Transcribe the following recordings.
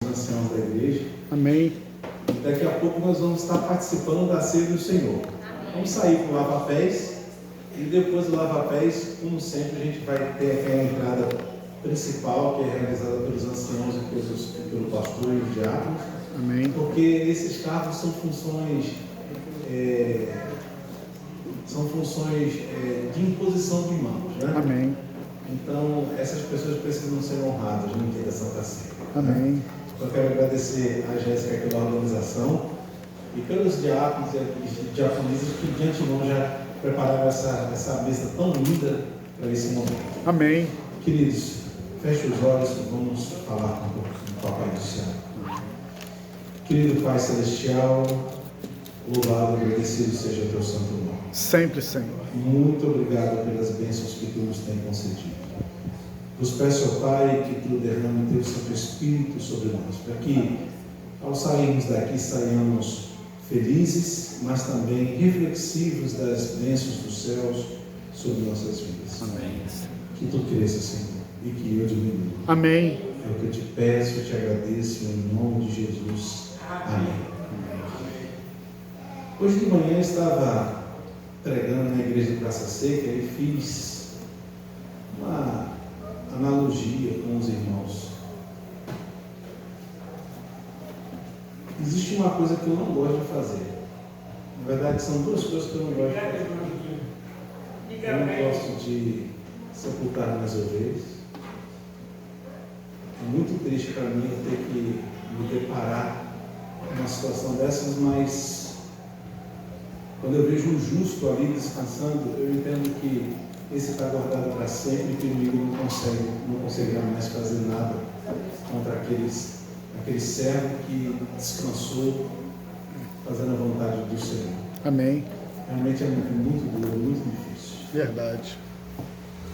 anciãos da igreja. Amém. E daqui a pouco nós vamos estar participando da ceia do Senhor. Vamos sair para o lava-pés e depois do lava-pés, como sempre, a gente vai ter aquela entrada principal que é realizada pelos anciãos e pelo pastor e os diáconos. Amém. Porque esses cargos são funções de imposição de mãos, né? Amém. Então, essas pessoas precisam ser honradas no dia da Santa Ceia. Amém. Né? Eu quero agradecer a Jéssica pela organização e pelos diáconos e diaconisas que de antemão já prepararam essa mesa tão linda para esse momento. Amém. Queridos, feche os olhos e vamos falar com o Papai do Céu. Querido Pai Celestial, louvado e agradecido seja o teu santo nome. Sempre, Senhor. Muito obrigado pelas bênçãos que tu nos tem concedido. Nos peço, ó Pai, que tu derrame o teu Santo Espírito sobre nós, para que, ao sairmos daqui, saiamos felizes, mas também reflexivos das bênçãos dos céus sobre nossas vidas. Amém. Que tu cresça, Senhor, e que eu diminua. Amém. É o que eu te peço, eu te agradeço, em nome de Jesus. Amém. Hoje de manhã eu estava pregando na igreja de Praça Seca e fiz uma analogia com os irmãos. Existe uma coisa que eu não gosto de fazer. Na verdade, são duas coisas que eu não gosto de fazer. Eu não gosto de sepultar minhas ovelhas. É muito triste para mim ter que me deparar com uma situação dessas, mas quando eu vejo um justo ali descansando, eu entendo que esse está guardado para sempre e que o inimigo não conseguirá mais fazer nada contra aquele servo que descansou fazendo a vontade do Senhor. Amém. Realmente é muito duro, muito difícil. Verdade.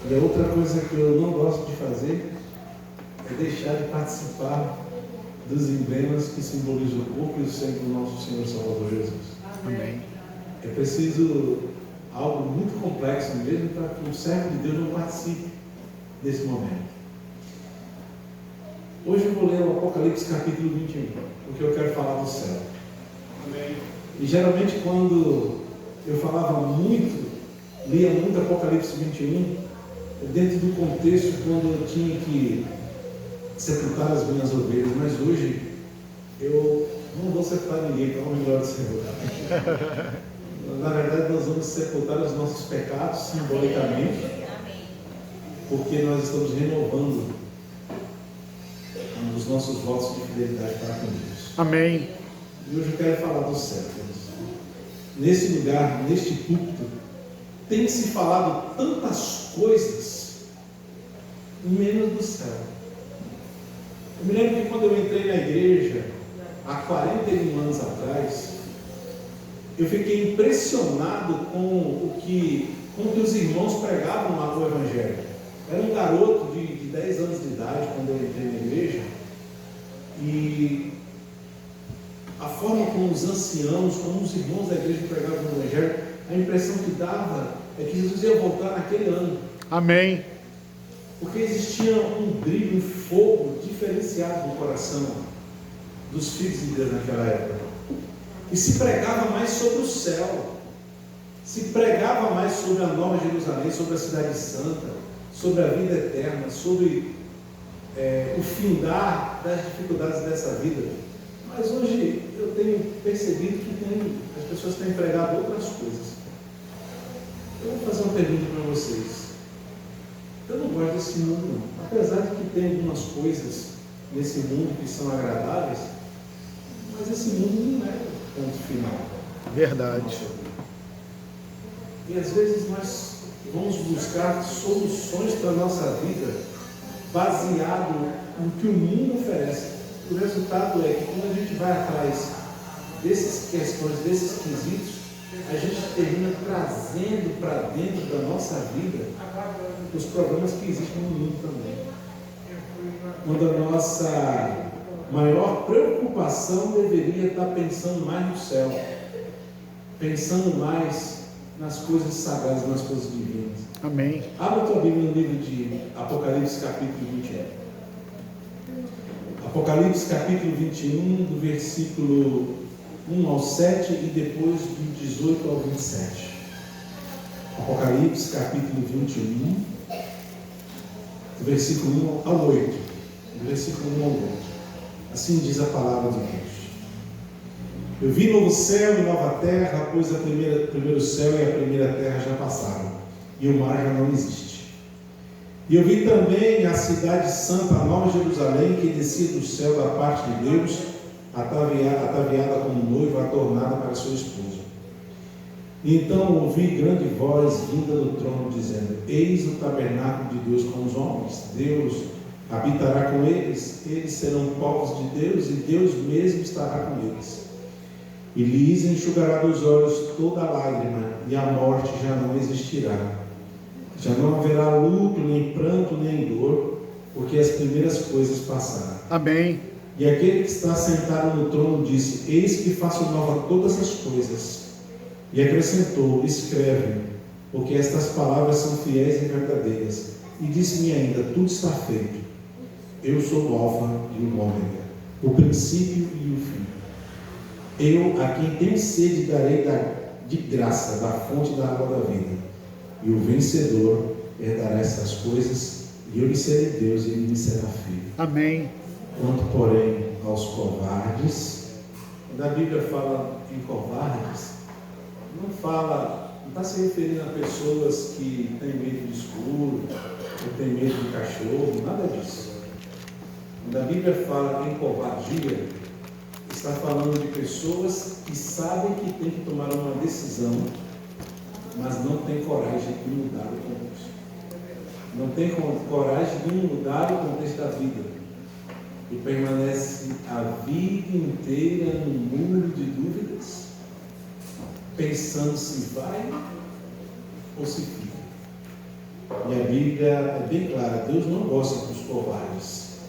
E a outra coisa que eu não gosto de fazer é deixar de participar dos emblemas que simbolizam o corpo e o sangue do nosso Senhor Salvador Jesus. Amém. É preciso algo muito complexo mesmo para que o servo de Deus não participe desse momento. Hoje eu vou ler o Apocalipse capítulo 21, porque eu quero falar do céu. Amém. E geralmente quando eu lia muito Apocalipse 21, dentro do contexto quando eu tinha que sepultar as minhas ovelhas, mas hoje eu não vou sepultar ninguém, então é melhor de sepultar. Na verdade, nós vamos sepultar os nossos pecados simbolicamente, porque nós estamos renovando um dos nossos votos de fidelidade para com Deus. Amém. E hoje eu quero falar do céu. Nesse lugar, neste púlpito, tem se falado tantas coisas, menos do céu. Eu me lembro que quando eu entrei na igreja, há 41 anos atrás, eu fiquei impressionado com o que os irmãos pregavam lá no Evangelho. Era um garoto de 10 anos de idade quando eu entrei na igreja, e a forma como os anciãos, como os irmãos da igreja pregavam no Evangelho, a impressão que dava é que Jesus ia voltar naquele ano. Amém. Porque existia um brilho, um fogo diferenciado no coração dos filhos de Deus naquela época. E se pregava mais sobre o céu, se pregava mais sobre a Nova Jerusalém, sobre a Cidade Santa, sobre a vida eterna, sobre o findar das dificuldades dessa vida. Mas hoje eu tenho percebido que as pessoas têm pregado outras coisas. Eu vou fazer uma pergunta para vocês. Eu não gosto desse mundo, não. Apesar de que tem algumas coisas nesse mundo que são agradáveis, mas esse mundo não é o ponto final. Verdade. E às vezes nós vamos buscar soluções para a nossa vida baseado no que o mundo oferece. O resultado é que quando a gente vai atrás dessas questões, desses quesitos, a gente termina trazendo para dentro da nossa vida os problemas que existem no mundo também. Quando a nossa maior preocupação deveria estar pensando mais no céu, pensando mais nas coisas sagradas, nas coisas divinas. Amém. Abra a tua Bíblia no livro de Apocalipse capítulo 21. Apocalipse capítulo 21, do versículo 1 ao 7 e depois do 18 ao 27. Apocalipse capítulo 21, do versículo 1 ao 8. Do versículo 1 ao 8. Assim diz a palavra de Deus. Eu vi novo céu e nova terra, pois o primeiro céu e a primeira terra já passaram, e o mar já não existe. E eu vi também a cidade santa, a nova Jerusalém, que descia do céu da parte de Deus, ataviada como noiva, adornada para sua esposa. E então ouvi grande voz vinda do trono, dizendo: Eis o tabernáculo de Deus com os homens. Deus habitará com eles, eles serão povos de Deus, e Deus mesmo estará com eles. E lhes enxugará dos olhos toda lágrima, e a morte já não existirá. Já não haverá luto, nem pranto, nem dor, porque as primeiras coisas passaram. Amém. E aquele que está sentado no trono disse: Eis que faço nova todas as coisas. E acrescentou: Escreve, porque estas palavras são fiéis e verdadeiras. E disse-me ainda: Tudo está feito. Eu sou o Alfa e o Ômega, o princípio e o fim. Eu, a quem tem sede, darei de graça da fonte da água da vida. E o vencedor herdará essas coisas, e eu lhe serei Deus, e ele me será filho. Amém. Quanto, porém, aos covardes, quando a Bíblia fala em covardes, não está se referindo a pessoas que têm medo de escuro, ou têm medo de cachorro, nada disso. Quando a Bíblia fala em covardia, está falando de pessoas que sabem que tem que tomar uma decisão, mas não tem coragem de mudar o contexto. Não tem coragem de mudar o contexto da vida. E permanece a vida inteira num muro de dúvidas, pensando se vai ou se fica. E a Bíblia é bem clara: Deus não gosta dos covardes.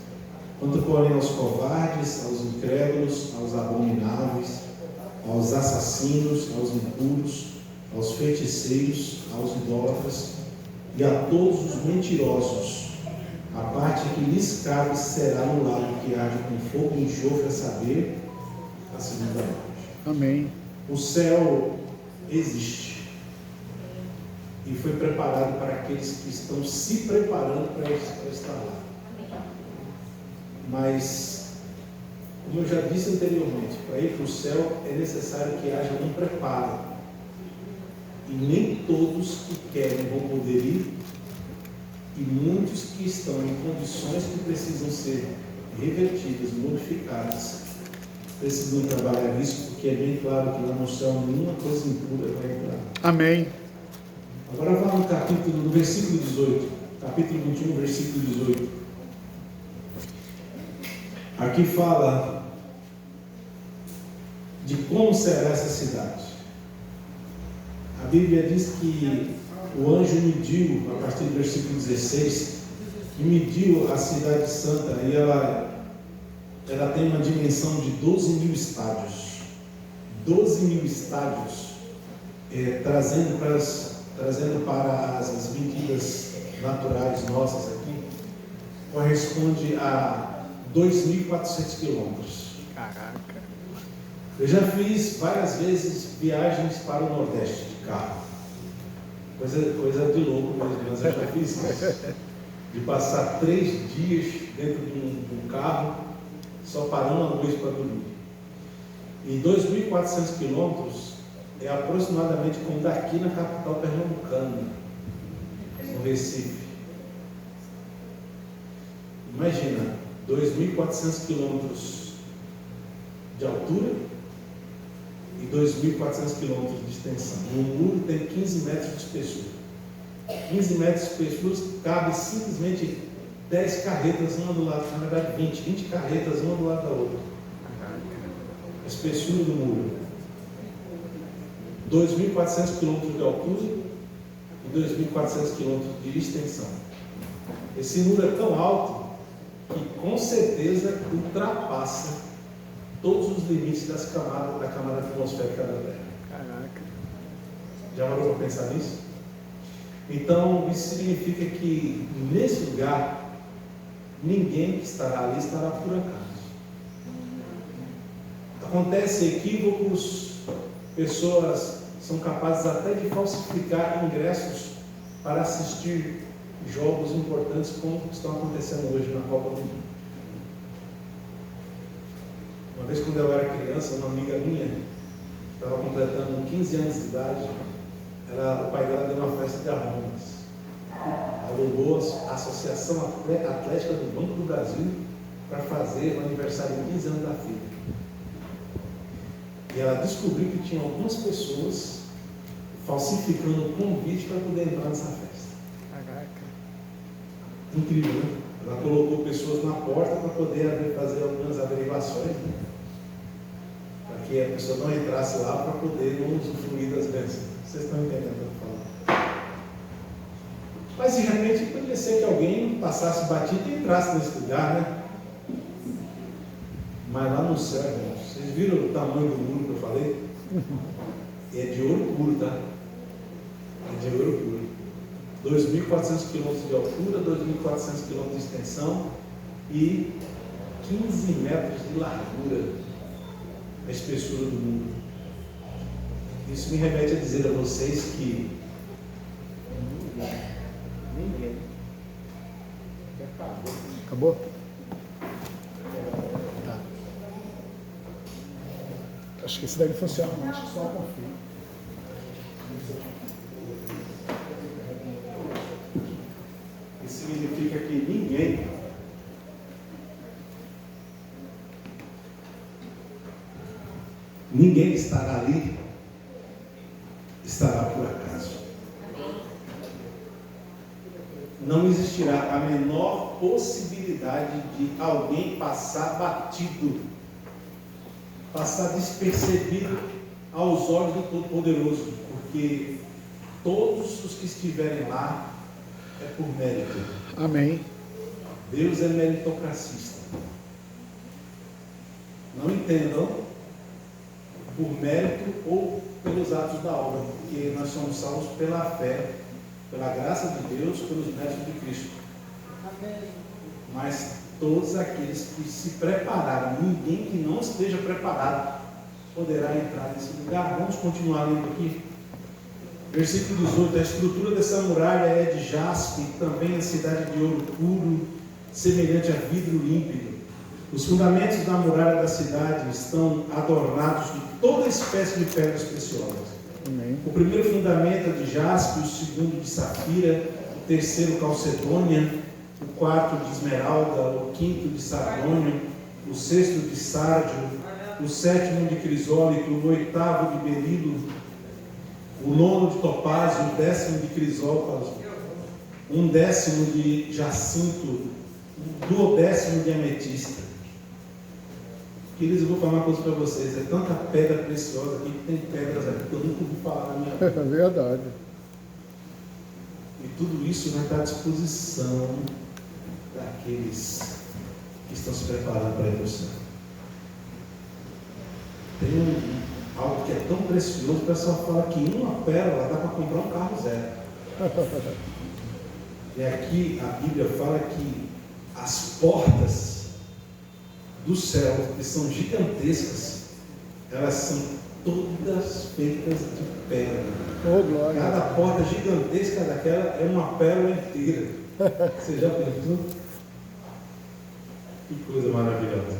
Quanto, porém, aos covardes, aos incrédulos, aos abomináveis, aos assassinos, aos impuros, aos feiticeiros, aos idólatras e a todos os mentirosos, a parte que lhes cabe será no lago que arde com fogo e enxofre, a saber, a segunda morte. Amém. O céu existe e foi preparado para aqueles que estão se preparando para estar lá. Mas, como eu já disse anteriormente, para ir para o céu é necessário que haja um preparo. E nem todos que querem vão poder ir, e muitos que estão em condições que precisam ser revertidas, modificadas, precisam trabalhar isso, porque é bem claro que lá no céu nenhuma coisa impura vai entrar. Amém. Agora vá no versículo 18, capítulo 21, versículo 18. Aqui fala de como será essa cidade. A Bíblia diz que o anjo mediu, a partir do versículo 16, que mediu a cidade santa, e ela tem uma dimensão de 12.000 estádios. 12.000 estádios, trazendo para as medidas naturais nossas aqui, corresponde a 2.400 quilômetros. Caraca. Eu já fiz várias vezes viagens para o Nordeste de carro. Coisa de louco mesmo, mas eu já fiz isso. De passar 3 dias dentro de um carro, só parando à noite para dormir. E 2.400 quilômetros é aproximadamente como daqui na capital pernambucana, no Recife. Imagina, 2.400 quilômetros de altura e 2.400 quilômetros de extensão. O muro tem 15 metros de espessura. 15 metros de espessura cabe simplesmente 10 carretas uma do lado, na verdade 20 carretas uma do lado da outra. A espessura do muro. 2.400 quilômetros de altura e 2.400 quilômetros de extensão. Esse muro é tão alto que com certeza ultrapassa todos os limites da camada atmosférica da Terra. Caraca. Já parou para pensar nisso? Então, isso significa que nesse lugar, ninguém que estará ali estará por acaso. Acontecem equívocos, pessoas são capazes até de falsificar ingressos para assistir jogos importantes como estão acontecendo hoje na Copa do Mundo. Uma vez, quando eu era criança, uma amiga minha estava completando 15 anos de idade. O pai dela deu uma festa de arrombas. Alugou a Associação Atlética do Banco do Brasil para fazer o aniversário de 15 anos da filha. E ela descobriu que tinha algumas pessoas falsificando o convite para poder entrar nessa festa. Caraca. Incrível, né? Ela colocou pessoas na porta para poder fazer algumas averiguações, né? Para que a pessoa não entrasse lá para poder não usufruir das bênçãos. Vocês estão entendendo o que eu estou falando? Mas de repente poderia ser que alguém passasse batido e entrasse nesse lugar, né? Mas lá no céu, irmãos, vocês viram o tamanho do muro que eu falei? É de ouro puro, tá? É de ouro puro. 2.400 quilômetros de altura, 2.400 quilômetros de extensão e 15 metros de largura, a espessura do muro. Isso me remete a dizer a vocês que ninguém. Acabou? Tá. Acho que esse deve funcionar, mas só confio. Isso significa que ninguém que estará ali estará por acaso. Não existirá a menor possibilidade de alguém passar batido, passar despercebido aos olhos do Todo-Poderoso, porque todos os que estiverem lá é por mérito. Amém. Deus é meritocracista. Não entendam por mérito ou pelos atos da obra, porque nós somos salvos pela fé, pela graça de Deus, pelos méritos de Cristo. Mas todos aqueles que se prepararam, ninguém que não esteja preparado poderá entrar nesse lugar. Vamos continuar lendo aqui. Versículo 18: a estrutura dessa muralha é de jaspe, também a cidade de ouro puro, semelhante a vidro límpido. Os fundamentos da muralha da cidade estão adornados de toda espécie de pedras preciosas. Amém. O primeiro fundamento é de jaspe, o segundo de safira, o terceiro calcedônia, o quarto de esmeralda, o quinto de sardônio, o sexto de sárdio, o sétimo de crisólito, o oitavo de berilo, o nono de topázio, o décimo de crisópalo, um décimo de jacinto, o duodécimo de ametista. Queridos, eu vou falar uma coisa para vocês, é tanta pedra preciosa aqui, que tem pedras aqui que eu nunca ouvi falar na minha vida. É verdade. E tudo isso vai estar à disposição daqueles que estão se preparando para ir ao céu. Tem algo que é tão precioso, o pessoal fala que uma pérola dá para comprar um carro zero. E aqui a Bíblia fala que as portas do céu, que são gigantescas, elas são todas feitas de pedra. Oh, glória. Cada porta gigantesca daquela é uma pérola inteira. Você já pensou? Que coisa maravilhosa.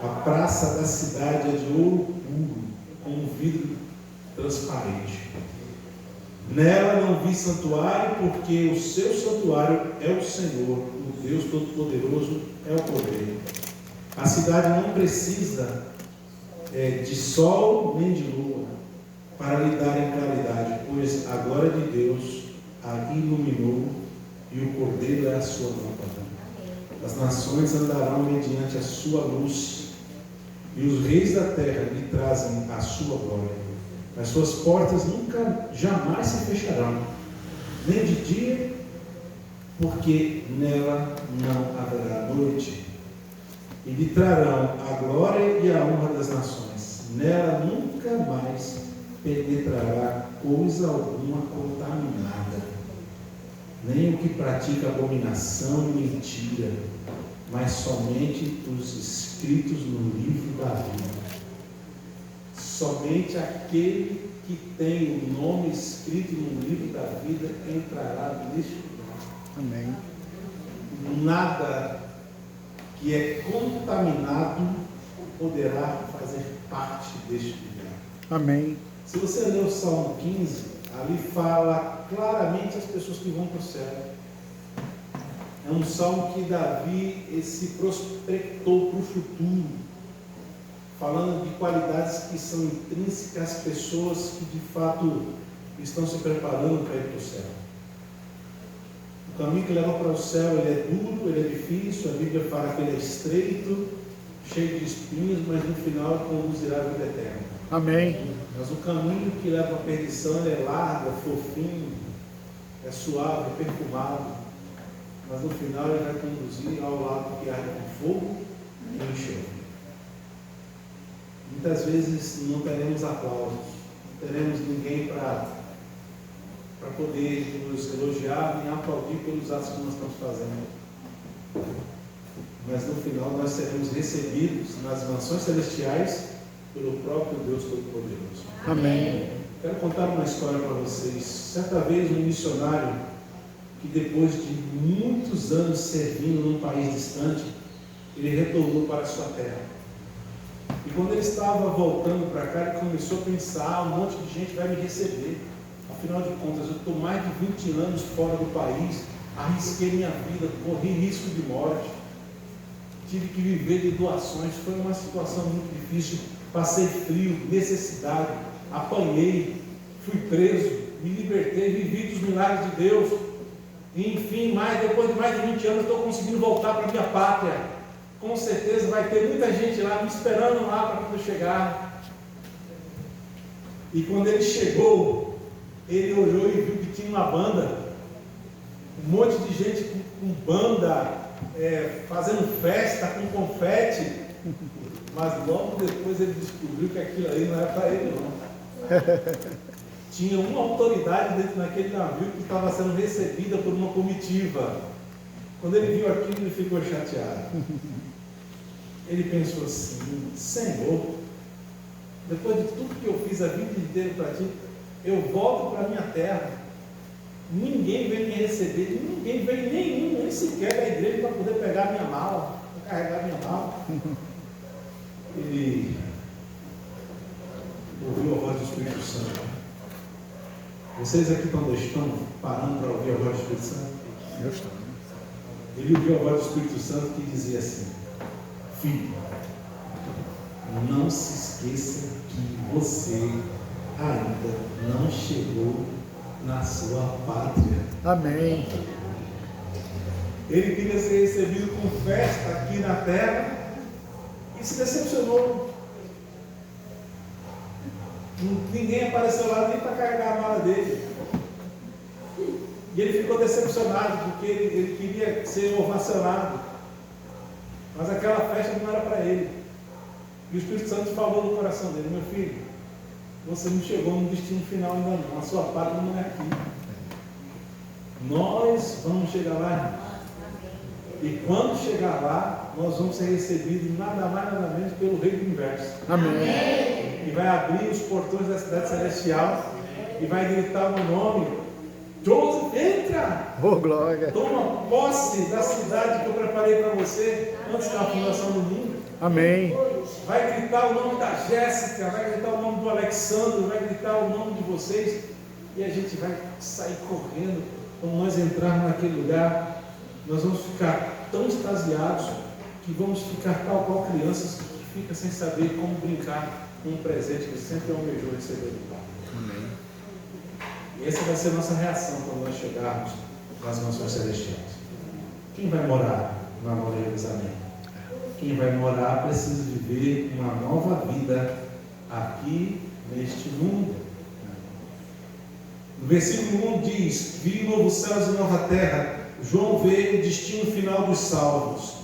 A praça da cidade é de ouro puro, com um vidro transparente. Nela não vi santuário, porque o seu santuário é o Senhor, o Deus Todo-Poderoso é o poder. A cidade não precisa de sol nem de lua para lhe darem claridade, pois a glória de Deus a iluminou e o Cordeiro é a sua lâmpada. As nações andarão mediante a sua luz e os reis da terra lhe trazem a sua glória. As suas portas nunca, jamais se fecharão, nem de dia, porque nela não haverá noite. E lhe trarão a glória e a honra das nações. Nela nunca mais penetrará coisa alguma contaminada, nem o que pratica abominação e mentira, mas somente os escritos no livro da vida. somente aquele que tem o nome escrito no livro da vida entrará neste lugar. Amém. Nada que é contaminado poderá fazer parte deste lugar. Amém. Se você ler o Salmo 15, ali fala claramente as pessoas que vão para o céu. É um salmo que Davi se prospectou para o futuro, falando de qualidades que são intrínsecas às pessoas que de fato estão se preparando para ir para o céu. O caminho que leva para o céu, ele é duro, ele é difícil, a Bíblia fala que ele é estreito, cheio de espinhos, mas no final conduzirá a vida eterna. Amém. Mas o caminho que leva à perdição, ele é largo, é fofinho, é suave, é perfumado, mas no final ele vai conduzir ao lado que arde com fogo e enxofre. Muitas vezes não teremos aplausos, não teremos ninguém para poder nos elogiar, nem aplaudir pelos atos que nós estamos fazendo. Mas no final nós seremos recebidos nas mansões celestiais pelo próprio Deus Todo-Poderoso. Amém. Quero contar uma história para vocês. Certa vez um missionário que depois de muitos anos servindo num país distante, ele retornou para a sua terra. E quando ele estava voltando para cá, ele começou a pensar, um monte de gente vai me receber. Afinal de contas, eu estou mais de 20 anos fora do país, arrisquei minha vida, corri risco de morte, tive que viver de doações, foi uma situação muito difícil, passei frio, necessidade, apanhei, fui preso, me libertei, vivi dos milagres de Deus, e enfim, depois de mais de 20 anos, estou conseguindo voltar para a minha pátria. Com certeza vai ter muita gente lá me esperando lá para quando eu chegar. E quando ele chegou, ele olhou e viu que tinha uma banda, um monte de gente com banda, fazendo festa, com confete, mas logo depois ele descobriu que aquilo aí não era para ele não. Tinha uma autoridade dentro daquele navio que estava sendo recebida por uma comitiva. Quando ele viu aquilo, ele ficou chateado. Ele pensou assim: Senhor, depois de tudo que eu fiz a vida inteira para ti, eu volto para a minha terra, ninguém vem me receber, ninguém vem nem sequer da igreja para poder pegar minha mala, para carregar minha mala. Ele ouviu a voz do Espírito Santo. Vocês aqui estão parando para ouvir a voz do Espírito Santo? Eu estou. Ele ouviu a voz do Espírito Santo que dizia assim: filho, não se esqueça que você ainda não chegou na sua pátria. Amém. Ele queria ser recebido com festa aqui na terra e se decepcionou. Ninguém apareceu lá nem para carregar a mala dele. E ele ficou decepcionado, porque ele queria ser ovacionado. Mas aquela festa não era para ele. E o Espírito Santo falou no coração dele: meu filho, você não chegou no destino final ainda não. A sua pátria não é aqui. Nós vamos chegar lá, irmãos. E quando chegar lá, nós vamos ser recebidos nada mais nada menos pelo Rei do Universo. Amém. E vai abrir os portões da cidade celestial e vai gritar o meu nome: Joseph, entra! Oh, glória. Toma posse da cidade que eu preparei para você antes da fundação do mundo. Amém. Vai gritar o nome da Jéssica, vai gritar o nome do Alexandre, vai gritar o nome de vocês, e a gente vai sair correndo. Quando nós entrarmos naquele lugar, nós vamos ficar tão extasiados que vamos ficar tal qual crianças que ficam sem saber como brincar com um presente que sempre almejou receber do Pai. Amém. E essa vai ser a nossa reação quando nós chegarmos nas mansões celestiais. Quem vai morar na Nova Jerusalém? Quem vai morar precisa viver uma nova vida aqui neste mundo. No versículo 1 diz: vi novos céus e nova terra. João vê o destino final dos salvos.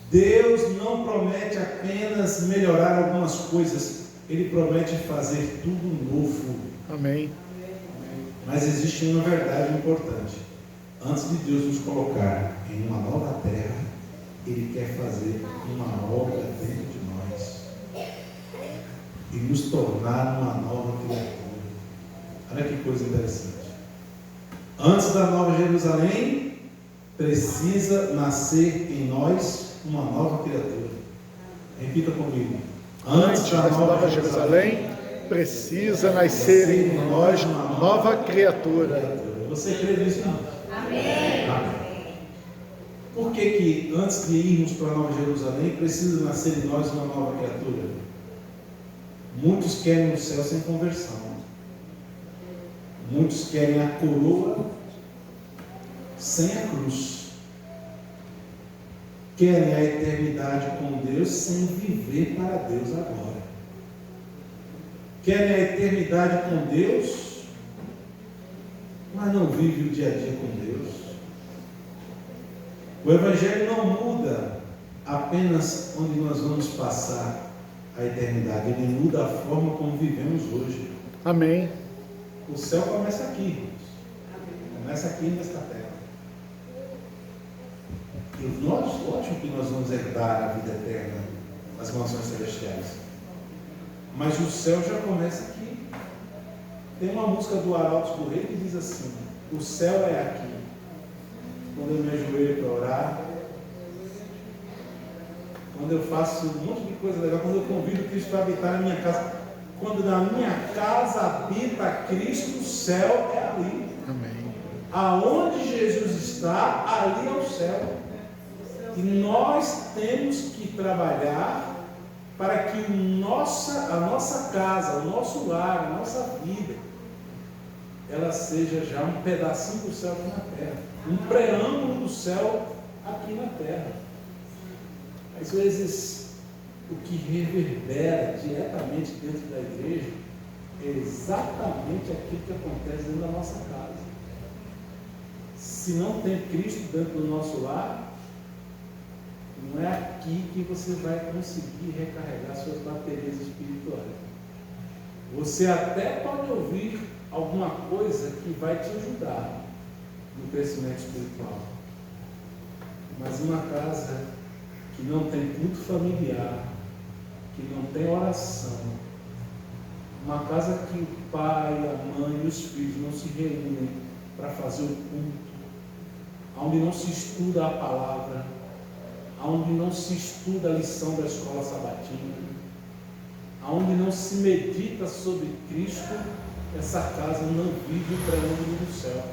Deus não promete apenas melhorar algumas coisas, Ele promete fazer tudo novo. Amém. Mas existe uma verdade importante. Antes de Deus nos colocar em uma nova terra, Ele quer fazer uma obra dentro de nós. e nos tornar uma nova criatura. Olha que coisa interessante. Antes da Nova Jerusalém, precisa nascer em nós uma nova criatura. Repita comigo. Antes da Nova Jerusalém, precisa nascer em nós uma nova criatura. Você crê nisso? Amém. Amém. Por que antes de irmos para a Nova Jerusalém, precisa nascer em nós uma nova criatura? Muitos querem o céu sem conversão. Muitos querem a coroa sem a cruz. Querem a eternidade com Deus sem viver para Deus agora. Querem a eternidade com Deus, mas não vivem o dia a dia com Deus. O Evangelho não muda apenas onde nós vamos passar a eternidade, ele muda a forma como vivemos hoje. Amém. O céu começa aqui, irmãos. Começa aqui nesta terra. E nós, lógico que nós vamos herdar a vida eterna, as mansões celestiais. Mas o céu já começa aqui. Tem uma música do Arautos do Rei que diz assim: o céu é aqui. Quando eu me ajoelho para orar, quando eu faço um monte de coisa legal, quando eu convido Cristo para habitar na minha casa, quando na minha casa habita Cristo, o céu é ali. Amém. Aonde Jesus está, ali é o céu. E nós temos que trabalhar para que a nossa casa, o nosso lar, a nossa vida, ela seja já um pedacinho do céu aqui na terra, um preâmbulo do céu aqui na terra. Às vezes, o que reverbera diretamente dentro da igreja é exatamente aquilo que acontece dentro da nossa casa. Se não tem Cristo dentro do nosso lar, não é aqui que você vai conseguir recarregar suas baterias espirituais. Você até pode ouvir alguma coisa que vai te ajudar no crescimento espiritual, mas uma casa que não tem culto familiar, que não tem oração, uma casa que o pai, a mãe e os filhos não se reúnem para fazer o culto, onde não se estuda a palavra, onde não se estuda a lição da escola sabatina, onde não se medita sobre Cristo, essa casa não vive o preâmbulo do céu.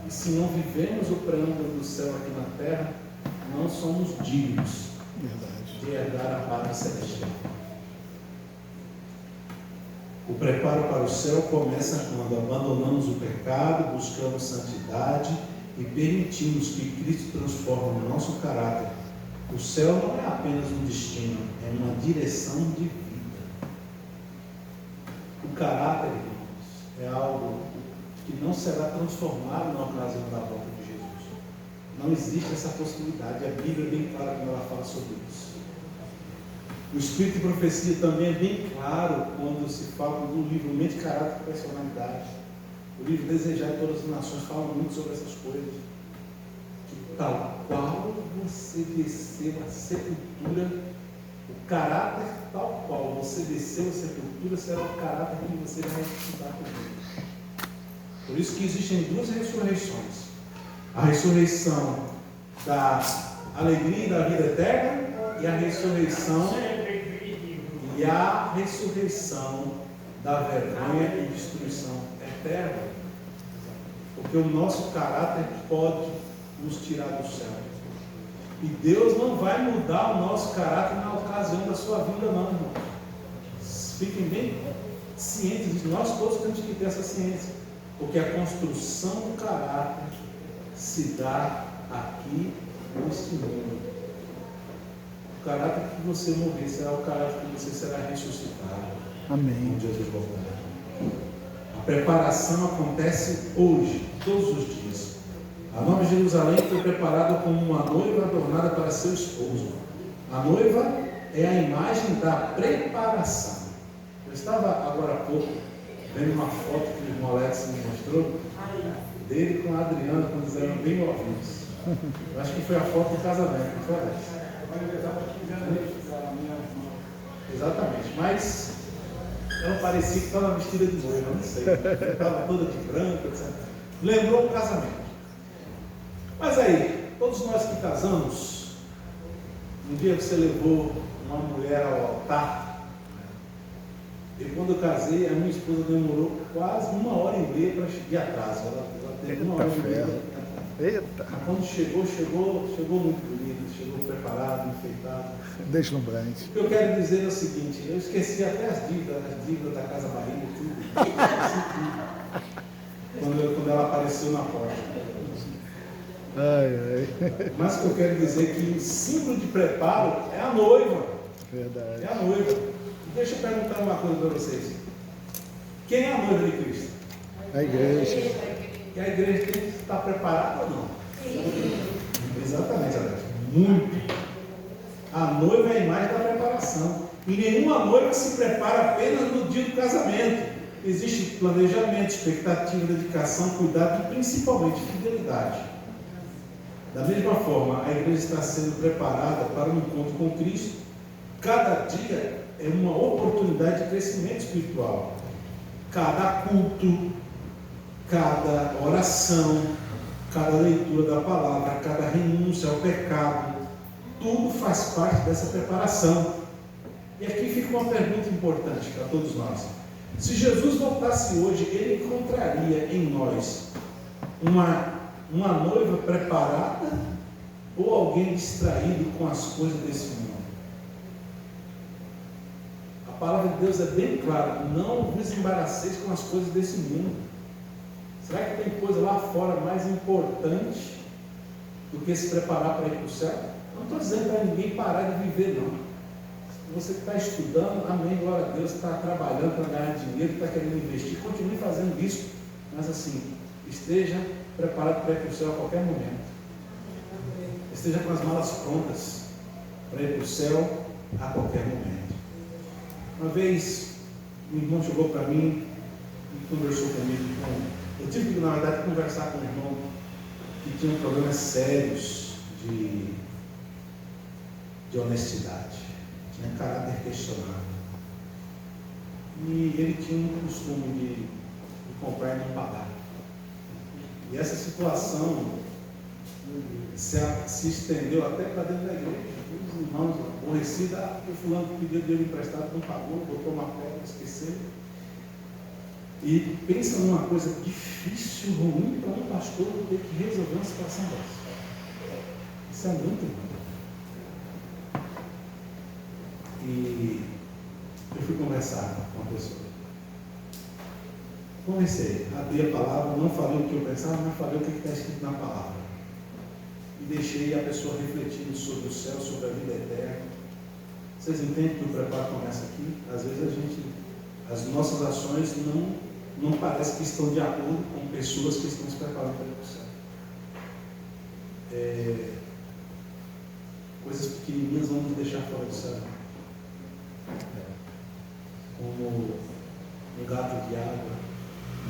E se não vivemos o preâmbulo do céu aqui na terra, não somos dignos de herdar a pátria celestial. O preparo para o céu começa quando abandonamos o pecado, buscamos santidade e permitimos que Cristo transforme o nosso caráter. O céu não é apenas um destino, é uma direção de vida. O caráter, irmãos, é algo que não será transformado na ocasião da volta de Jesus. Não existe essa possibilidade. A Bíblia é bem clara quando ela fala sobre isso. O Espírito de Profecia também é bem claro quando se fala do livro Mente, Caráter e Personalidade. O livro Desejar de Todas as Nações fala muito sobre essas coisas. Que tal qual você desceu a sepultura, o caráter tal qual você desceu a sepultura será o caráter que você vai ressuscitar comigo. Por isso que existem duas ressurreições. A ressurreição da alegria e da vida eterna e a ressurreição da vergonha e destruição eterna. Porque o nosso caráter pode nos tirar do céu. E Deus não vai mudar o nosso caráter na ocasião da sua vida, não, irmão. Fiquem bem cientes disso. Nós todos temos que ter essa ciência. Porque a construção do caráter se dá aqui neste mundo. O caráter que você morrer será o caráter que você será ressuscitado. Amém. Quando Jesus voltar. A preparação acontece hoje, todos os dias. A Nova Jerusalém foi preparada como uma noiva adornada para seu esposo. A noiva é a imagem da preparação. Eu estava agora há pouco vendo uma foto que o irmão Alex me mostrou, dele com a Adriana, quando eles eram bem novinhos. Eu acho que foi a foto do casamento, não foi, Alex? Exatamente. Mas Ela parecia que estava vestida de noiva, não sei. Estava toda de branco, etc. Lembrou um casamento. Mas aí, todos nós que casamos, um dia você levou uma mulher ao altar. E quando eu casei, a minha esposa demorou quase 1h30 para chegar atrás. Ela teve 1h30. Eita! Mas quando chegou muito bonita, chegou preparado, enfeitado. Deslumbrante. O que eu quero dizer é o seguinte, eu esqueci até as dívidas da Casa Bahia, tudo. Esqueci tudo. Quando ela apareceu na porta. Mas o que eu quero dizer é que o símbolo de preparo é a noiva. Verdade. É a noiva. E deixa eu perguntar uma coisa para vocês. Quem é a noiva de Cristo? A igreja. Que a igreja tem que estar preparada ou não? Sim. Exatamente, Alex. Muito. A noiva é a imagem da preparação. E nenhuma noiva se prepara apenas no dia do casamento. Existe planejamento, expectativa, dedicação, cuidado e principalmente fidelidade. Da mesma forma, a igreja está sendo preparada para um encontro com Cristo. Cada dia é uma oportunidade de crescimento espiritual. Cada culto, cada oração, cada leitura da palavra, cada renúncia ao pecado, tudo faz parte dessa preparação. E aqui fica uma pergunta importante para todos nós. Se Jesus voltasse hoje, ele encontraria em nós uma noiva preparada ou alguém distraído com as coisas desse mundo? A palavra de Deus é bem clara: não vos embaraceis com as coisas desse mundo. Será que tem coisa lá fora mais importante do que se preparar para ir para o céu? Não estou dizendo para ninguém parar de viver, não. Você que está estudando, amém, glória a Deus, está trabalhando para ganhar dinheiro, está querendo investir, continue fazendo isso, mas assim, esteja preparado para ir para o céu a qualquer momento. Esteja com as malas prontas para ir para o céu a qualquer momento. Uma vez, um irmão chegou para mim e conversou comigo. Eu tive que, na verdade, conversar com um irmão que tinha problemas sérios de honestidade, tinha caráter questionável. E ele tinha um costume de comprar e não pagar. E essa situação se estendeu até para dentro da igreja. Os irmãos aborrecidos, o fulano pediu dinheiro emprestado, não pagou, botou uma pedra, esqueceu. E pensa numa coisa difícil, ruim para um pastor ter que resolver uma situação dessa. Isso é muito ruim. E eu fui conversar com a pessoa. Conversei, abri a palavra, não falei o que eu pensava, mas falei o que está escrito na palavra. E deixei a pessoa refletindo sobre o céu, sobre a vida eterna. Vocês entendem que o preparo começa aqui? Às vezes as nossas ações não parecem que estão de acordo com pessoas que estão se preparando para ir para o céu. Coisas pequenininhas vão nos deixar fora do céu. Como um gato de água,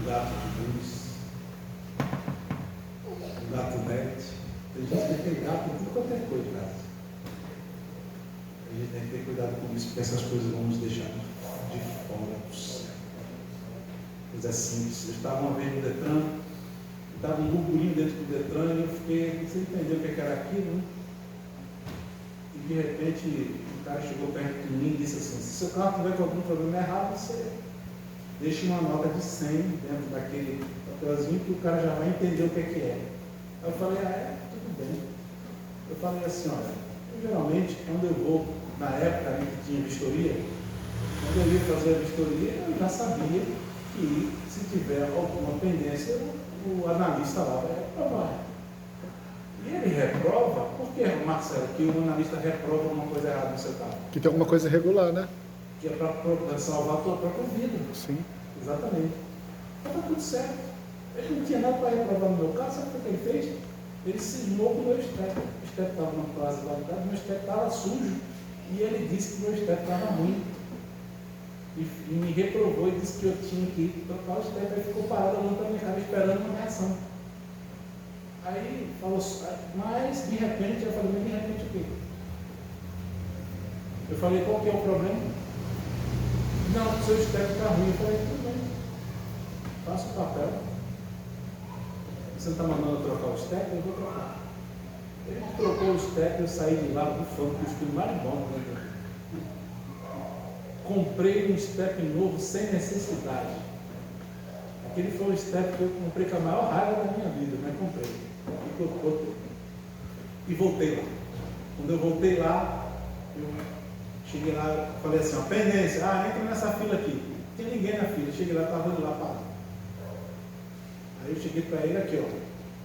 um gato de luz, um gato net. Tem gente que tem gato em tudo quanto é coisa, cara. A gente tem que ter cuidado com isso, porque essas coisas vão nos deixar de fora do céu. Coisa simples. Eu estava uma vez no Detran, estava um burburinho dentro do Detran e eu fiquei sem entender o que era aquilo, né? E de repente o cara chegou perto de mim e disse assim: se seu carro tiver com algum problema errado, você deixa uma nota de 100 dentro daquele papelzinho que o cara já vai entender o que é. Aí eu falei: tudo bem. Eu falei assim: olha, geralmente quando eu vou, na época ali que tinha vistoria, quando eu ia fazer a vistoria, eu já sabia que se tiver alguma pendência, o analista lá vai reprovar. E ele reprova, por que, Marcelo, que o analista reprova uma coisa errada no seu carro? Que tem alguma coisa irregular, né? Que é para salvar a tua própria vida. Sim. Exatamente. Então está tudo certo. Ele não tinha nada para reprovar no meu carro, sabe o que ele fez? Ele cismou com o meu estepe. O estepe estava numa prazo de validade, o meu estepe estava sujo. E ele disse que o meu estepe estava ruim. E me reprovou e disse que eu tinha que trocar o estepe. Aí ficou parado olhando para a minha cara esperando uma reação. Aí falou, mas de repente, eu falei: mas de repente o quê? Eu falei: qual que é o problema? Não, o seu step está ruim. Eu falei, tudo bem, faça o papel. Você não está mandando eu trocar o step? Eu vou trocar. Ele trocou o step, eu saí de lá bufando, cuspindo marimbondo, né? Comprei um step novo sem necessidade. Aquele foi um step que eu comprei com a maior raiva da minha vida, mas comprei. E voltei lá. Quando eu voltei lá, eu cheguei lá, falei assim, ó, pendência, entra nessa fila aqui. Não tinha ninguém na fila, cheguei lá, estava indo lá parado. Aí eu cheguei para ele aqui, ó.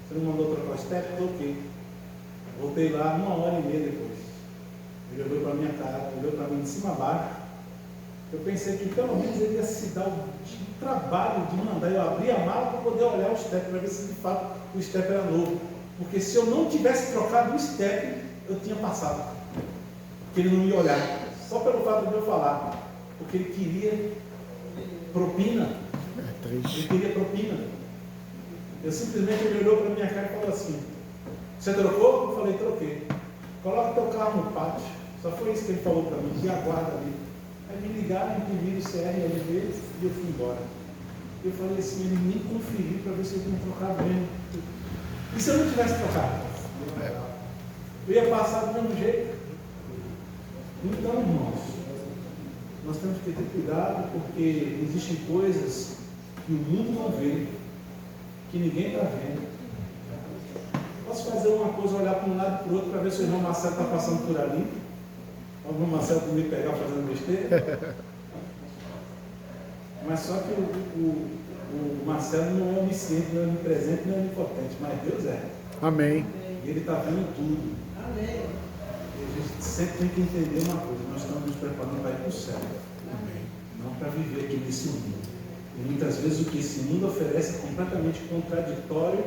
Você não mandou trocar o step? Troquei. Voltei lá 1h30 depois. Ele olhou para minha cara, olhou para mim de cima a baixo. Eu pensei que pelo menos ele ia se dar o trabalho de mandar eu abrir a mala para poder olhar o step, para ver se de fato o step era novo. Porque se eu não tivesse trocado o step, eu tinha passado. Porque ele não ia olhar. Só pelo fato de eu falar. Porque ele queria propina. Ele queria propina. Eu simplesmente, ele olhou para minha cara e falou assim, você trocou? Eu falei, troquei. Coloca teu carro no pátio. Só foi isso que ele falou para mim, e aguarda ali. Aí me ligaram, imprimiram o CRM deles e eu fui embora. Eu falei assim, ele nem conferiu para ver se eu tinha trocado mesmo. E se eu não tivesse trocado? Eu ia passar do mesmo jeito. Então, irmãos, nós temos que ter cuidado, porque existem coisas que o mundo não vê, que ninguém está vendo. Posso fazer uma coisa, olhar para um lado e para o outro, para ver se o irmão Marcelo está passando por ali. O irmão Marcelo me pegar fazendo besteira. Mas só que o Marcelo não é onisciente, não é onipresente, não é onipotente, mas Deus é. Amém. Ele está vendo tudo. Amém. E a gente sempre tem que entender uma coisa, nós estamos nos preparando para ir para o céu. Amém. Não para viver aqui nesse mundo. E muitas vezes o que esse mundo oferece é completamente contraditório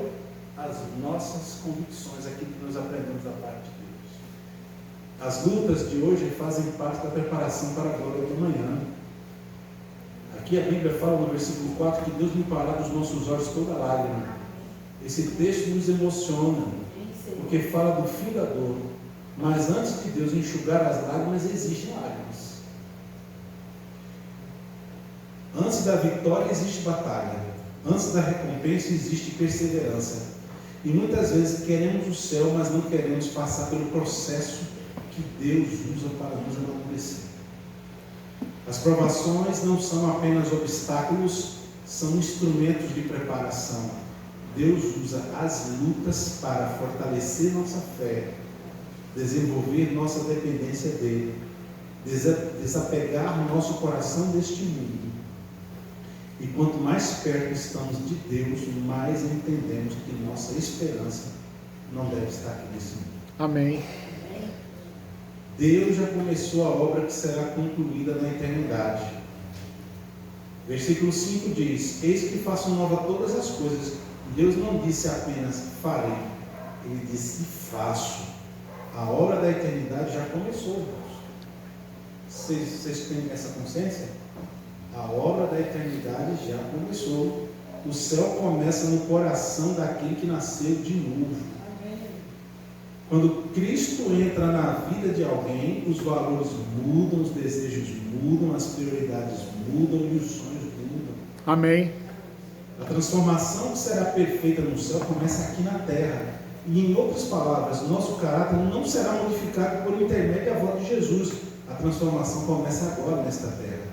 às nossas convicções, aquilo que nós aprendemos da parte de Deus. As lutas de hoje fazem parte da preparação para a glória do amanhã. Aqui a Bíblia fala no versículo 4 que Deus limpará dos nossos olhos toda lágrima. Esse texto nos emociona, porque fala do fim da dor. Mas antes de Deus enxugar as lágrimas, existem lágrimas. Antes da vitória existe batalha. Antes da recompensa existe perseverança. E muitas vezes queremos o céu, mas não queremos passar pelo processo que Deus usa para nos amadurecer. As provações não são apenas obstáculos, são instrumentos de preparação. Deus usa as lutas para fortalecer nossa fé, desenvolver nossa dependência dele, desapegar nosso coração deste mundo. E quanto mais perto estamos de Deus, mais entendemos que nossa esperança não deve estar aqui nesse mundo. Amém. Deus já começou a obra que será concluída na eternidade. Versículo 5 diz: eis que faço nova todas as coisas. Deus não disse apenas farei, Ele disse faço. A obra da eternidade já começou, irmãos. Vocês têm essa consciência? A obra da eternidade já começou. O céu começa no coração daquele que nasceu de novo. Quando Cristo entra na vida de alguém, os valores mudam, os desejos mudam, as prioridades mudam e os sonhos mudam. Amém. A transformação que será perfeita no céu começa aqui na terra. E em outras palavras, nosso caráter não será modificado por intermédio da voz de Jesus. A transformação começa agora nesta terra.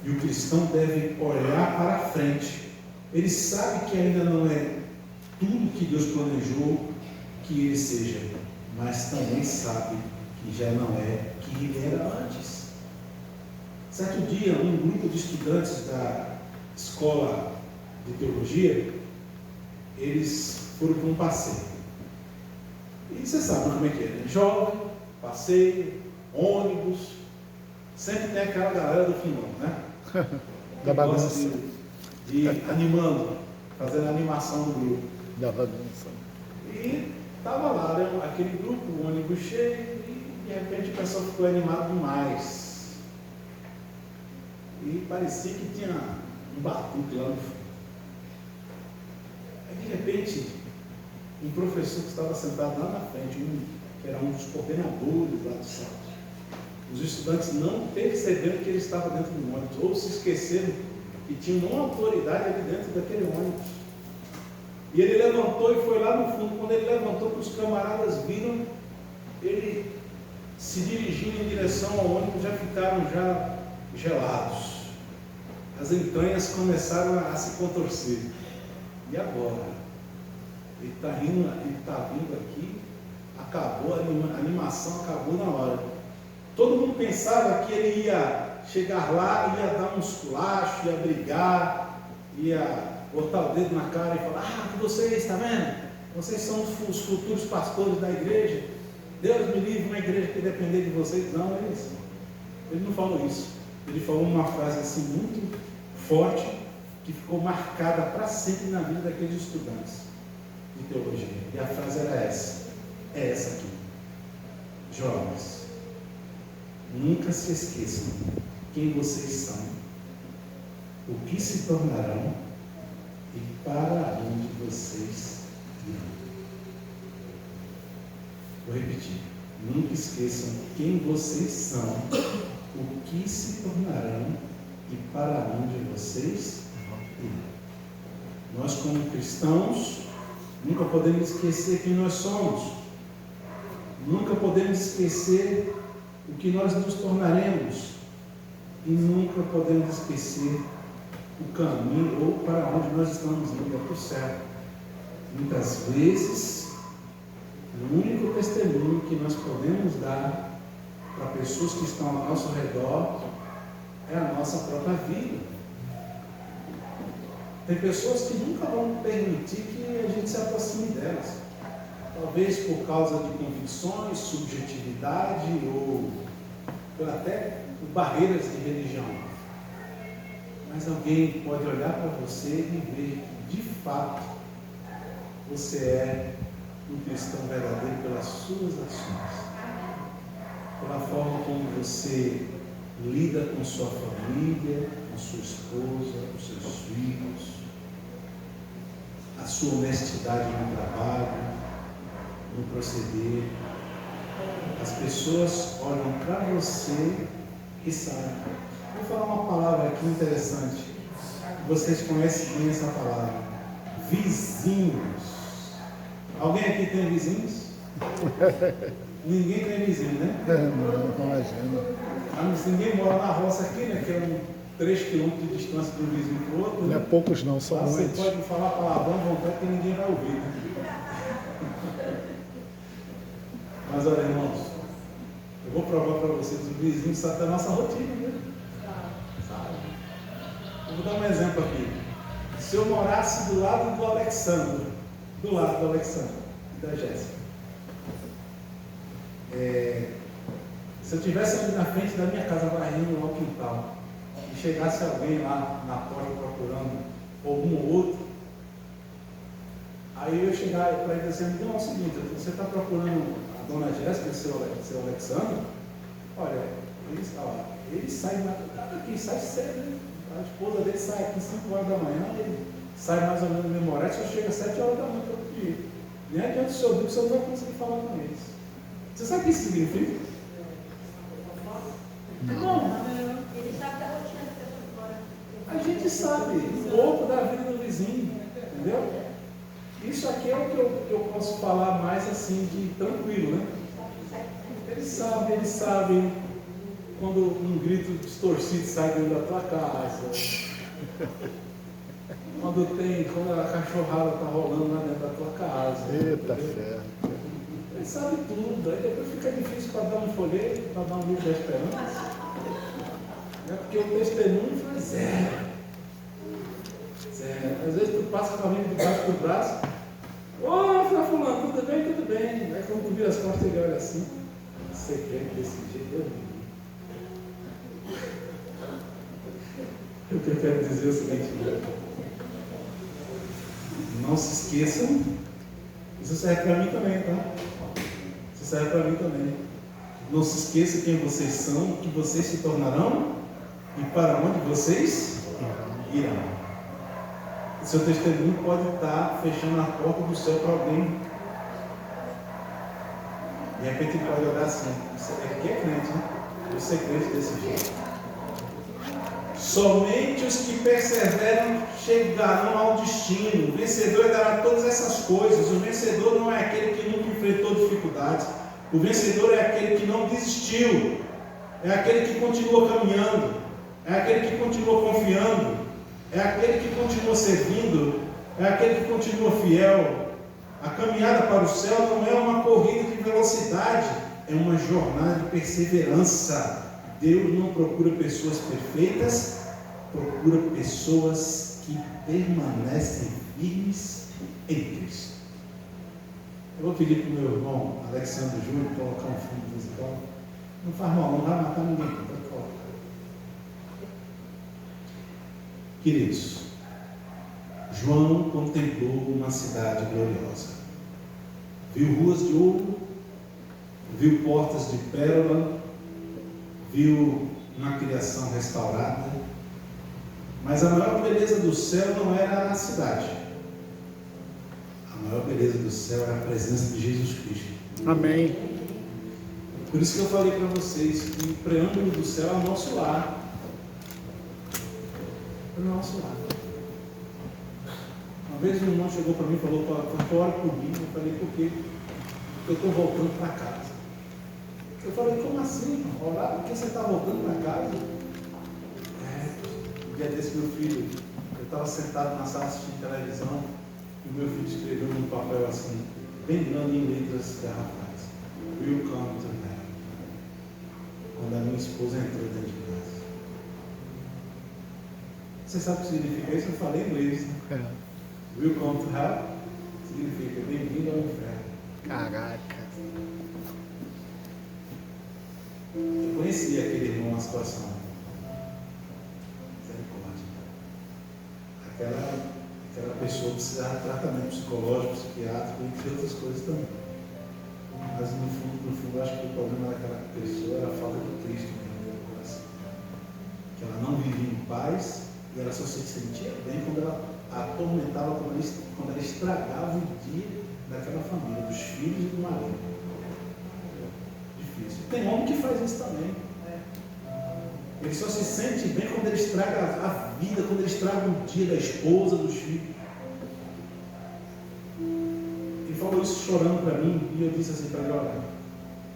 E o cristão deve olhar para a frente. Ele sabe que ainda não é tudo que Deus planejou que ele seja, mas também sabe que já não é que ele era antes. Certo dia, um grupo de estudantes da escola de teologia, eles foram para um passeio. E você sabe como é que é, né? Jovem, passeio, ônibus, sempre tem aquela galera do fundão, né? Da bagunça. De animando, fazendo a animação do grupo. Da bagunça. E estava lá, né, aquele grupo, o ônibus cheio, e de repente o pessoal ficou animado demais. E parecia que tinha um batuque lá no fundo. Aí de repente, um professor que estava sentado lá na frente, que era um dos coordenadores lá do centro, os estudantes não perceberam que ele estava dentro do ônibus, ou se esqueceram que tinha uma autoridade ali dentro daquele ônibus. E ele levantou e foi lá no fundo. Quando ele levantou, que os camaradas viram ele se dirigindo em direção ao ônibus, já ficaram já gelados. As entranhas começaram a se contorcer. E agora? Ele está vindo aqui, acabou, a animação acabou na hora. Todo mundo pensava que ele ia chegar lá, ia dar um esculacho, ia brigar, ia botar o dedo na cara e falar: vocês, está vendo? Vocês são os futuros pastores da igreja. Deus me livre, uma igreja que depender de vocês. Não, é isso. Ele não falou isso. Ele falou uma frase assim muito forte, que ficou marcada para sempre na vida daqueles estudantes de teologia. E a frase era essa. É essa aqui. Jovens, nunca se esqueçam quem vocês são, o que se tornarão e para onde vocês irão. Vou repetir. Nunca esqueçam quem vocês são, o que se tornarão e para onde vocês irão. Nós, como cristãos, nunca podemos esquecer quem nós somos. Nunca podemos esquecer o que nós nos tornaremos. E nunca podemos esquecer o caminho ou para onde nós estamos indo, é para o céu. Muitas vezes, o único testemunho que nós podemos dar para pessoas que estão ao nosso redor é a nossa própria vida. Tem pessoas que nunca vão permitir que a gente se aproxime delas. Talvez por causa de convicções, subjetividade ou até por barreiras de religião. Mas alguém pode olhar para você e ver que, de fato, você é um cristão verdadeiro pelas suas ações, pela forma como você lida com sua família, com sua esposa, com seus filhos, a sua honestidade no trabalho, no proceder. As pessoas olham para você e sabem. Vou falar uma palavra aqui interessante. Vocês conhecem bem essa palavra. Vizinhos. Alguém aqui tem vizinhos? Ninguém tem vizinho, né? Não imagino. Mas ninguém mora na roça aqui, né? Que é 3 quilômetros de distância de um vizinho para o outro. Não é poucos não, são muitos. Você pode falar palavrão à vontade que ninguém vai ouvir. Né? Mas olha, irmãos, eu vou provar para vocês, os vizinhos sabem da nossa rotina, né? Sabe? Eu vou dar um exemplo aqui. Se eu morasse do lado do Alexandre e da Jéssica, se eu estivesse ali na frente da minha casa varrendo lá o quintal e chegasse alguém lá na porta procurando algum ou outro, aí eu chegar para ele dizer: amigão, é o seguinte, você está procurando a dona Jéssica, seu Alexandre? Olha, ele sai aqui, sai cedo, né? A esposa dele sai aqui 5 horas da manhã, ele sai mais ou menos no mesmo horário, só chega às 7 horas da manhã todo dia. Nem adianta o senhor vir, que o senhor não vai conseguir falar com eles. Você sabe o que isso significa? Não. Ele sabe da rotina das pessoas fora. A gente sabe um pouco da vida do vizinho, entendeu? Isso aqui é o que eu posso falar mais assim, de tranquilo, né? Eles sabem quando um grito distorcido sai dentro da tua casa, quando a cachorrada está rolando lá dentro da tua casa. Eita ferro. Ele sabe tudo, aí depois fica difícil para dar um folheto, para dar um livro da esperança. Porque o testemunho foi zero. Às vezes tu passa com a mão debaixo do braço: ô, fulano, tudo bem? Tudo bem. Aí quando tu vira as costas, ele olha assim: você quer desse jeito? Eu não. O que eu quero dizer é o seguinte: não se esqueçam, isso serve para mim também, tá? Isso serve para mim também. Não se esqueça quem vocês são, o que vocês se tornarão e para onde vocês irão. O seu testemunho pode estar fechando a porta do céu para alguém. De repente ele pode olhar assim: isso aqui é crente, né? Você crê desse jeito? Somente os que perseveram chegarão ao destino. O vencedor dará todas essas coisas. O vencedor não é aquele que nunca enfrentou dificuldades. O vencedor é aquele que não desistiu. É aquele que continua caminhando. É aquele que continua confiando. É aquele que continua servindo. É aquele que continua fiel. A caminhada para o céu não é uma corrida de velocidade, é uma jornada de perseverança. Deus não procura pessoas perfeitas, procura pessoas que permanecem firmes em Cristo. Eu vou pedir para o meu irmão Alexandre Júnior colocar um fundo musical. Não faz mal, não vai matar ninguém, pode colocar. Queridos, João contemplou uma cidade gloriosa. Viu ruas de ouro, viu portas de pérola, viu uma criação restaurada. Mas a maior beleza do céu não era a cidade. A maior beleza do céu era a presença de Jesus Cristo. Amém. Por isso que eu falei para vocês que o preâmbulo do céu é o nosso lar. É o nosso lar. Uma vez um irmão chegou para mim e falou: ora por mim. Eu falei: por quê? Porque eu estou voltando para casa. Eu falei: como assim? Orar porque você está voltando para casa? Um dia desse, meu filho, eu estava sentado na sala assistindo televisão e o meu filho escreveu num papel assim, bem grande em letras garrafais: Welcome to heaven. Quando a minha esposa entrou dentro de casa. Você sabe o que significa isso? Eu falei em inglês, né? Welcome to hell significa bem-vindo ao inferno. Caraca. Eu conheci aquele irmão na situação. Misericórdia. Aquela pessoa precisava de tratamento psicológico, psiquiátrico, entre outras coisas também. Mas no fundo, acho que o problema daquela pessoa era a falta de Cristo mesmo no coração. Que ela não vivia em paz e ela só se sentia bem quando ela atormentava, quando ela estragava o dia daquela família, dos filhos e do marido. Difícil. Tem homem que faz isso também. Ele só se sente bem quando ele estraga a vida, quando ele estraga o dia da esposa, dos filhos. Ele falou isso chorando para mim e eu disse assim para ele: olha,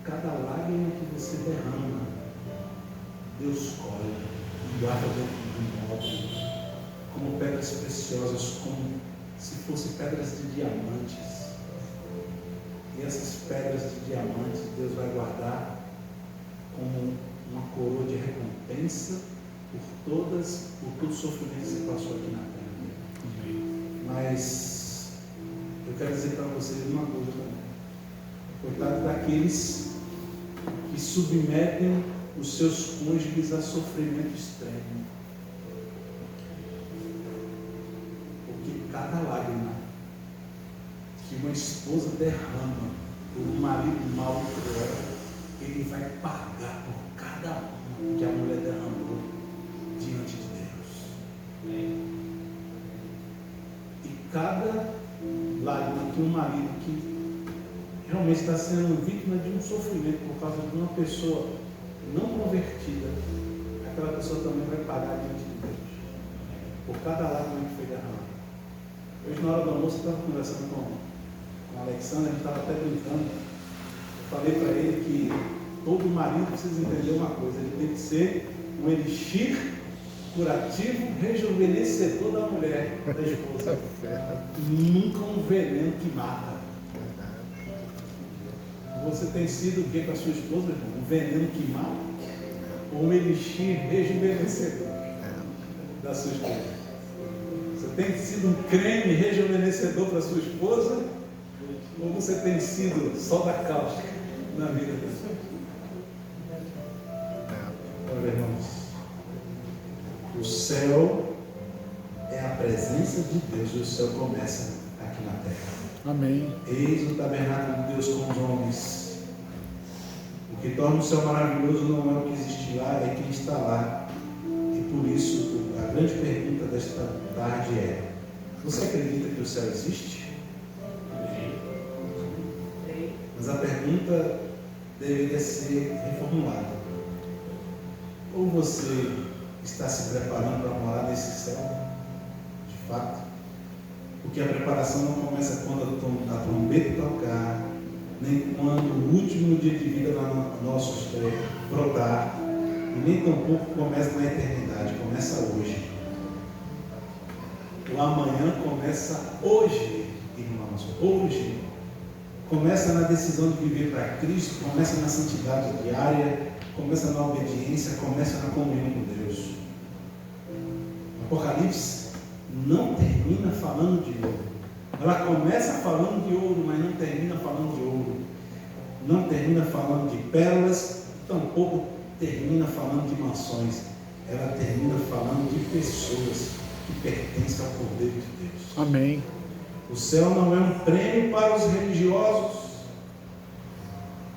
cada lágrima que você derrama, Deus colhe e guarda dentro do móvel como pedras preciosas, como se fossem pedras de diamantes. E essas pedras de diamantes Deus vai guardar como uma coroa de recompensa por todo o sofrimento que você passou aqui na terra. Mas eu quero dizer para vocês uma coisa também. Coitado daqueles que submetem os seus cônjuges a sofrimento extremo. Porque cada lágrima que uma esposa derrama por um marido mau e cruel, ele vai pagar por cada uma que a mulher derramou diante de Deus. E cada lágrima que um marido que realmente está sendo vítima de um sofrimento por causa de uma pessoa não convertida, aquela pessoa também vai pagar diante de Deus por cada lágrima que foi derramada. Hoje, na hora do almoço, eu estava conversando com o Alexandre, a gente estava até brincando. Eu falei para ele que todo marido precisa entender uma coisa: ele tem que ser um elixir curativo, rejuvenescedor da mulher, da esposa. Nunca um veneno que mata. Você tem sido o que com a sua esposa, irmão? Um veneno que mata? Ou um elixir rejuvenescedor da sua esposa? Você tem sido um creme rejuvenescedor para a sua esposa? Ou você tem sido soda cáustica na vida dela? Olha, irmãos, o céu é a presença de Deus e o céu começa aqui na terra. Amém. Eis o tabernáculo de Deus com os homens. O que torna o céu maravilhoso não é o que existe lá, é quem está lá. E por isso, a grande pergunta desta tarde é: você acredita que o céu existe? Mas a pergunta deveria ser reformulada: Ou você está se preparando para morar nesse céu, de fato? Porque a preparação não começa quando a trombeta tocar, nem quando o último dia de vida no nosso brotar, e nem tampouco começa na eternidade, começa hoje. O amanhã começa hoje, irmãos, hoje. Começa na decisão de viver para Cristo, começa na santidade diária, começa na obediência, começa na comunhão com Deus. Apocalipse não termina falando de ouro. Ela começa falando de ouro, mas não termina falando de ouro. Não termina falando de pérolas, tampouco termina falando de mansões. Ela termina falando de pessoas que pertencem ao poder de Deus. Amém. O céu não é um prêmio para os religiosos.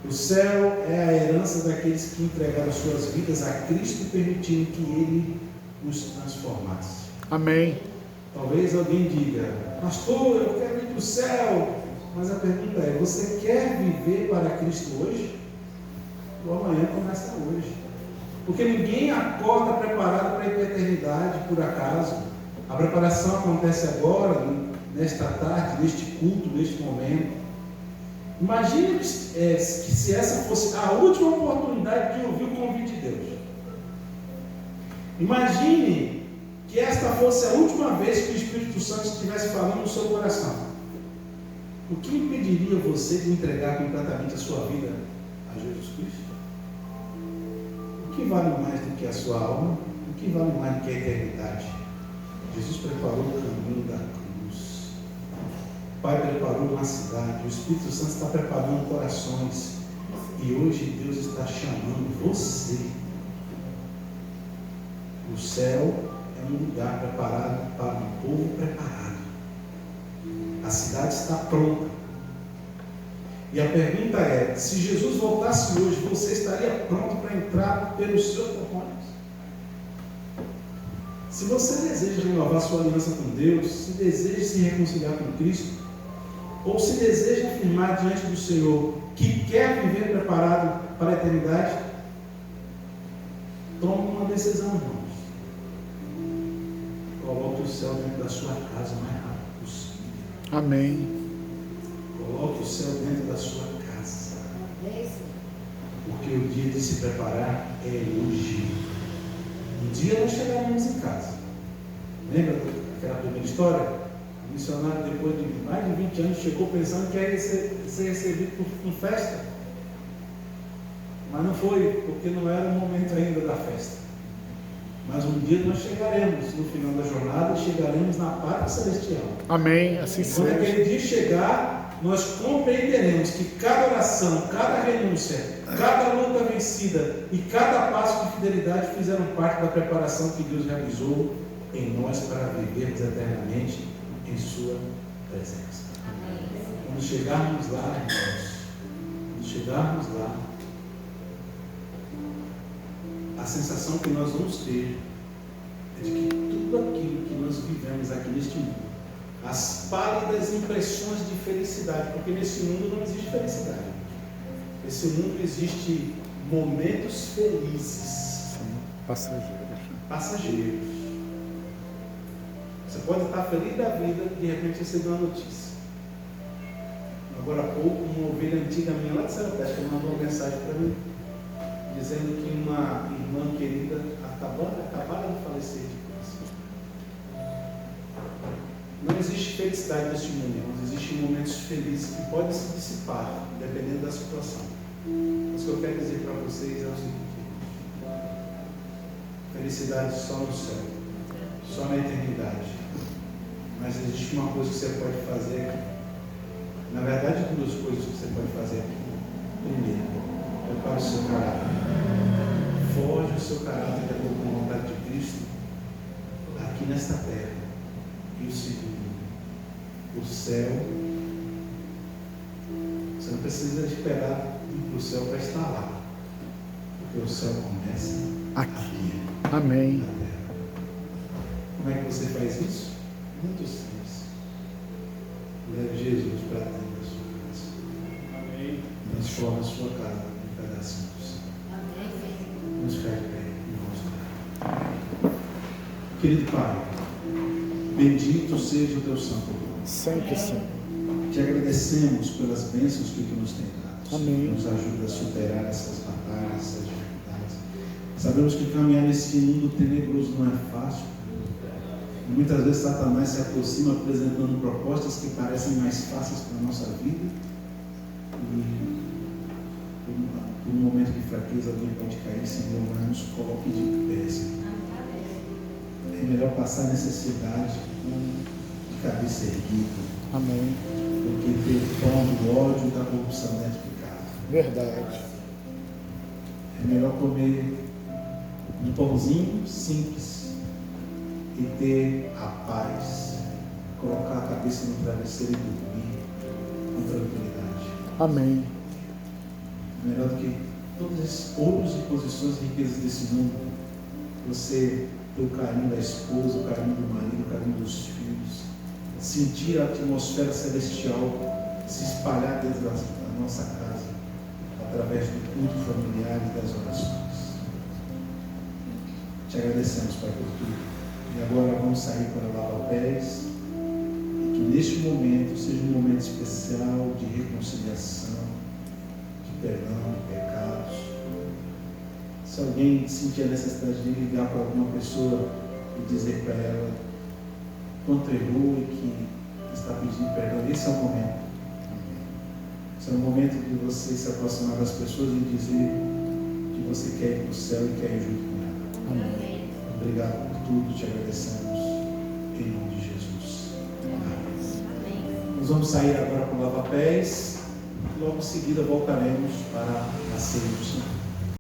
O céu é a herança daqueles que entregaram suas vidas a Cristo e permitiram que Ele os transformasse. Amém. Talvez alguém diga: pastor, eu quero ir para o céu. Mas a pergunta é: você quer viver para Cristo hoje? Ou amanhã começa hoje? Porque ninguém acorda preparado para ir para a eternidade por acaso. A preparação acontece agora, nesta tarde, neste culto, neste momento. Imagine que se essa fosse a última oportunidade de ouvir o convite de Deus. Imagine que esta fosse a última vez que o Espírito Santo estivesse falando no seu coração. O que impediria você de entregar completamente a sua vida a Jesus Cristo? O que vale mais do que a sua alma? O que vale mais do que a eternidade? Jesus preparou o caminho da cruz. O Pai preparou uma cidade. O Espírito Santo está preparando corações. E hoje Deus está chamando você. O céu é um lugar preparado para um povo preparado. A cidade está pronta. E a pergunta é: se Jesus voltasse hoje, você estaria pronto para entrar pelos seus portões? Se você deseja renovar sua aliança com Deus, se deseja se reconciliar com Cristo, ou se deseja afirmar diante do Senhor que quer viver preparado para a eternidade, tome uma decisão, irmãos. Coloque o céu dentro da sua casa o mais rápido possível. Amém. Coloque o céu dentro da sua casa. Porque o dia de se preparar é hoje. Um dia nós chegaremos em casa. Lembra daquela primeira história? O missionário, depois de mais de 20 anos, chegou pensando que ia ser recebido com festa. Mas não foi, porque não era o momento ainda da festa. Mas um dia nós chegaremos no final da jornada e chegaremos na pátria celestial. Amém. Assim Quando seja. aquele dia chegar, nós compreenderemos que cada oração, cada renúncia, cada luta vencida e cada passo de fidelidade fizeram parte da preparação que Deus realizou em nós para vivermos eternamente em sua presença. Quando chegarmos lá, irmãos, quando chegarmos lá, a sensação que nós vamos ter é de que tudo aquilo que nós vivemos aqui neste mundo, as pálidas impressões de felicidade, porque nesse mundo não existe felicidade. Nesse mundo existe momentos felizes, passageiros. Você pode estar feliz da vida e de repente receber uma notícia. Agora há pouco, uma ovelha antiga minha lá de Serapesca mandou uma mensagem para mim, dizendo que uma irmã querida acabara de falecer de câncer. Não existe felicidade neste mundo, mas existem momentos felizes que podem se dissipar, dependendo da situação. Mas o que eu quero dizer para vocês é o seguinte: felicidade só no céu, só na eternidade. Mas existe uma coisa que você pode fazer aqui. Na verdade, duas coisas que você pode fazer aqui. Primeiro, prepare o seu caráter. Forge o seu caráter de acordo com a vontade de Cristo aqui nesta terra. E o segundo, o céu. Você não precisa esperar ir para o céu para estar lá. Porque o céu começa aqui. Amém. Na terra. Como é que você faz isso? Muito simples. Leve Jesus para dentro da sua casa. Amém. Transforma a sua casa em pedacinhos. Amém. Vamos ficar de pé. Querido Pai, bendito seja o teu santo nome. Sempre sim. Te agradecemos pelas bênçãos que tu nos tem dado. Amém. Nos ajuda a superar essas batalhas, essas dificuldades. Sabemos que caminhar nesse mundo tenebroso não é fácil. E muitas vezes Satanás se aproxima apresentando propostas que parecem mais fáceis para a nossa vida. E por um momento de fraqueza alguém pode cair, Senhor, mas nos coloque de pé, Senhor. É melhor passar necessidade de cabeça erguida. Amém. Do que ter o pão do ódio e da corrupção dentro de casa. Verdade. É melhor comer um pãozinho simples e ter a paz, colocar a cabeça no travesseiro e dormir com tranquilidade. Amém. Melhor do que todos esses ouros e posições e riquezas desse mundo. Você ter o carinho da esposa, o carinho do marido, o carinho dos filhos, sentir a atmosfera celestial se espalhar dentro da nossa casa, através do culto familiar e das orações. Te agradecemos, Pai, por tudo. E agora vamos sair para lavar pés. E que neste momento seja um momento especial de reconciliação, de perdão de pecados. Se alguém sentir a necessidade de ligar para alguma pessoa e dizer para ela quanto errou e que está pedindo perdão, esse é o momento. Esse é o momento de você se aproximar das pessoas e dizer que você quer ir para o céu e quer ir junto com ela. Amém. Obrigado por tudo, te agradecemos em nome de Jesus. Amém. Nós vamos sair agora para o lava-pés e logo em seguida voltaremos para a ceia do Senhor.